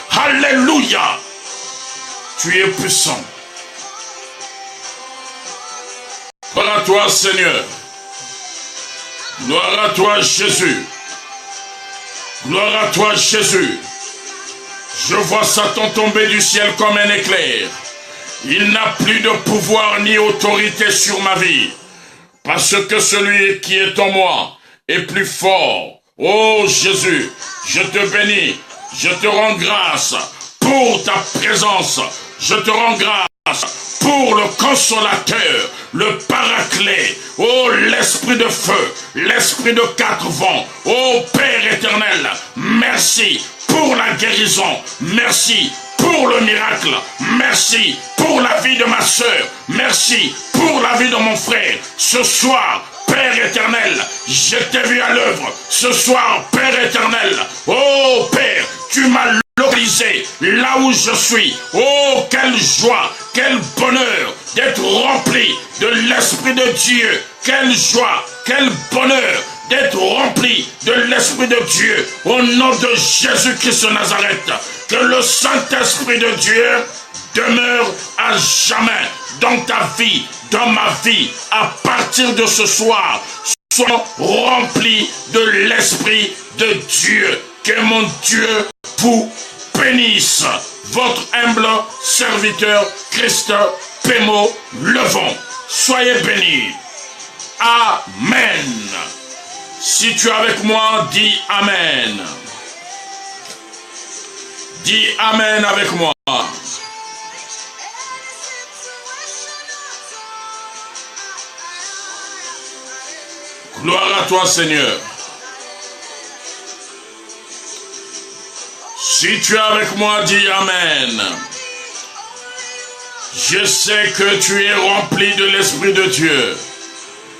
A: Alléluia. Tu es puissant. Gloire à toi, Seigneur. Gloire à toi, Jésus. Gloire à toi, Jésus. Je vois Satan tomber du ciel comme un éclair. Il n'a plus de pouvoir ni autorité sur ma vie. Parce que celui qui est en moi est plus fort. Oh Jésus, je te bénis. Je te rends grâce pour ta présence. Je te rends grâce pour le consolateur, le paraclet. Oh, l'esprit de feu, l'esprit de quatre vents. Oh, Père éternel, merci pour la guérison. Merci pour le miracle. Merci pour la vie de ma soeur. Merci pour la vie de mon frère. Ce soir, Père éternel, je t'ai vu à l'œuvre. Ce soir, Père éternel, oh Père, tu m'as localisé là où je suis. Oh, quelle joie, quel bonheur d'être rempli de l'Esprit de Dieu. Quelle joie, quel bonheur d'être rempli de l'Esprit de Dieu. Au nom de Jésus-Christ de Nazareth, que le Saint-Esprit de Dieu demeure à jamais dans ta vie, dans ma vie. À partir de ce soir, sois rempli de l'Esprit de Dieu. Que mon Dieu vous bénisse. Votre humble serviteur Christ Pémo Levon. Soyez bénis. Amen. Si tu es avec moi, dis Amen. Dis Amen avec moi. Gloire à toi, Seigneur. Si tu es avec moi, dis Amen. Je sais que tu es rempli de l'Esprit de Dieu.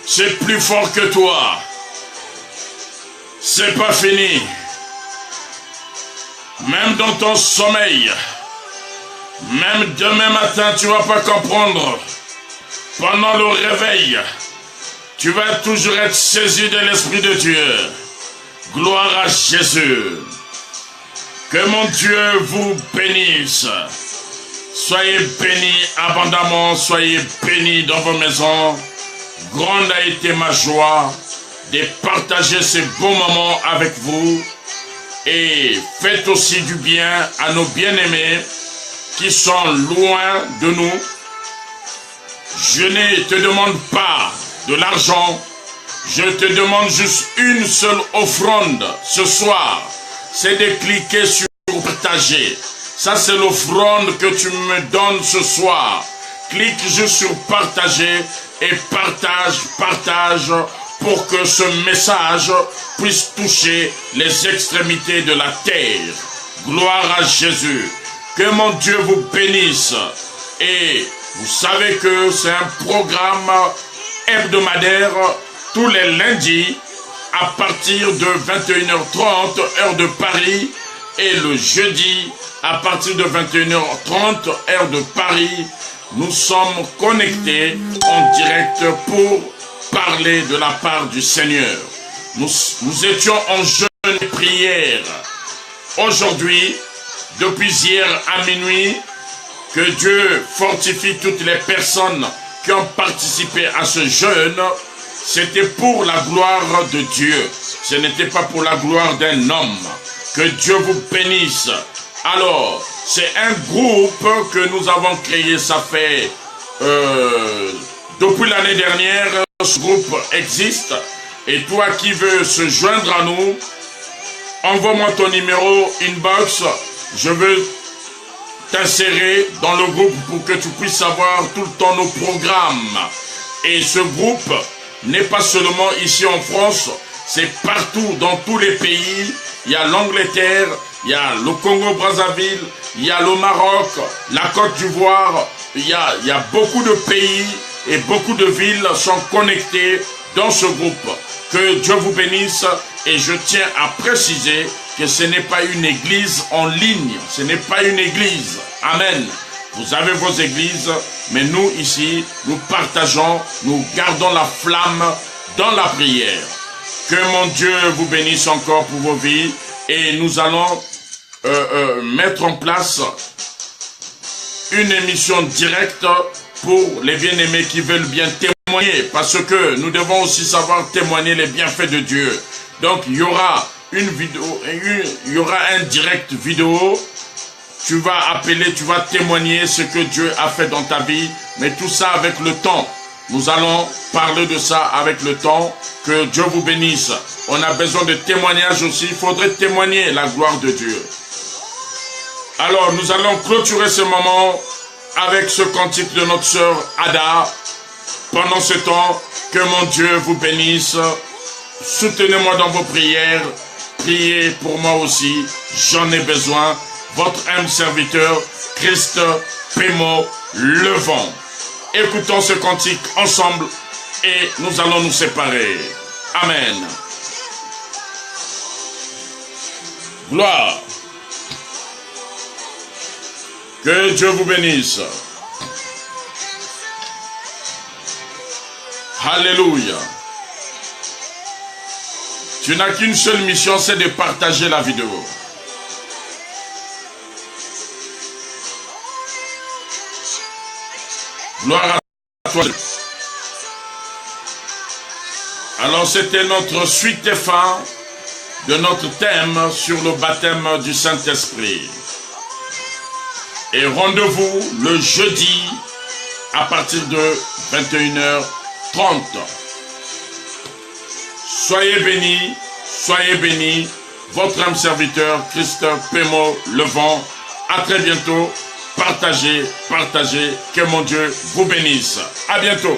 A: C'est plus fort que toi. C'est pas fini. Même dans ton sommeil, même demain matin, tu ne vas pas comprendre. Pendant le réveil, tu vas toujours être saisi de l'Esprit de Dieu. Gloire à Jésus. Que mon Dieu vous bénisse. Soyez bénis abondamment, soyez bénis dans vos maisons. Grande a été ma joie de partager ces beaux moments avec vous. Et faites aussi du bien à nos bien-aimés qui sont loin de nous. Je ne te demande pas de l'argent. Je te demande juste une seule offrande ce soir. C'est de cliquer sur partager. Ça, c'est l'offrande que tu me donnes ce soir. Clique juste sur partager et partage pour que ce message puisse toucher les extrémités de la terre. Gloire à Jésus. Que mon Dieu vous bénisse. Et vous savez que c'est un programme hebdomadaire tous les lundis à partir de 21h30 heure de Paris et le jeudi à partir de 21h30 heure de Paris. Nous sommes connectés en direct pour parler de la part du Seigneur. Nous étions en jeûne et prière. Aujourd'hui, depuis hier à minuit, que Dieu fortifie toutes les personnes qui ont participé à ce jeûne. C'était pour la gloire de Dieu. Ce n'était pas pour la gloire d'un homme. Que Dieu vous bénisse. Alors, c'est un groupe que nous avons créé, ça fait depuis l'année dernière, ce groupe existe. Et toi qui veux se joindre à nous, envoie-moi ton numéro inbox. Je veux t'insérer dans le groupe pour que tu puisses savoir tout le temps nos programmes. Et ce groupe n'est pas seulement ici en France, c'est partout, dans tous les pays. Il y a l'Angleterre, il y a le Congo-Brazzaville, il y a le Maroc, la Côte d'Ivoire. Il y a beaucoup de pays et beaucoup de villes sont connectées dans ce groupe. Que Dieu vous bénisse et je tiens à préciser que ce n'est pas une église en ligne, ce n'est pas une église. Amen. Vous avez vos églises, mais nous ici, nous partageons, nous gardons la flamme dans la prière. Que mon Dieu vous bénisse encore pour vos vies et nous allons mettre en place une émission directe pour les bien-aimés qui veulent bien témoigner, parce que nous devons aussi savoir témoigner les bienfaits de Dieu. Donc il y aura une vidéo, il y aura un direct vidéo. Tu vas appeler, tu vas témoigner ce que Dieu a fait dans ta vie, mais tout ça avec le temps. Nous allons parler de ça avec le temps. Que Dieu vous bénisse. On a besoin de témoignages aussi. Il faudrait témoigner la gloire de Dieu. Alors, nous allons clôturer ce moment avec ce cantique de notre sœur Ada. Pendant ce temps, que mon Dieu vous bénisse. Soutenez-moi dans vos prières. Priez pour moi aussi. J'en ai besoin. Votre humble serviteur, Christ Pémo Levant. Écoutons ce cantique ensemble et nous allons nous séparer. Amen. Gloire. Que Dieu vous bénisse. Alléluia. Tu n'as qu'une seule mission, c'est de partager la vidéo. Gloire à toi. Alors c'était notre suite et fin de notre thème sur le baptême du Saint-Esprit. Et rendez-vous le jeudi à partir de 21h30. Soyez bénis, votre âme serviteur, Christ Pémo Levant. À très bientôt. Partagez, que mon Dieu vous bénisse. À bientôt.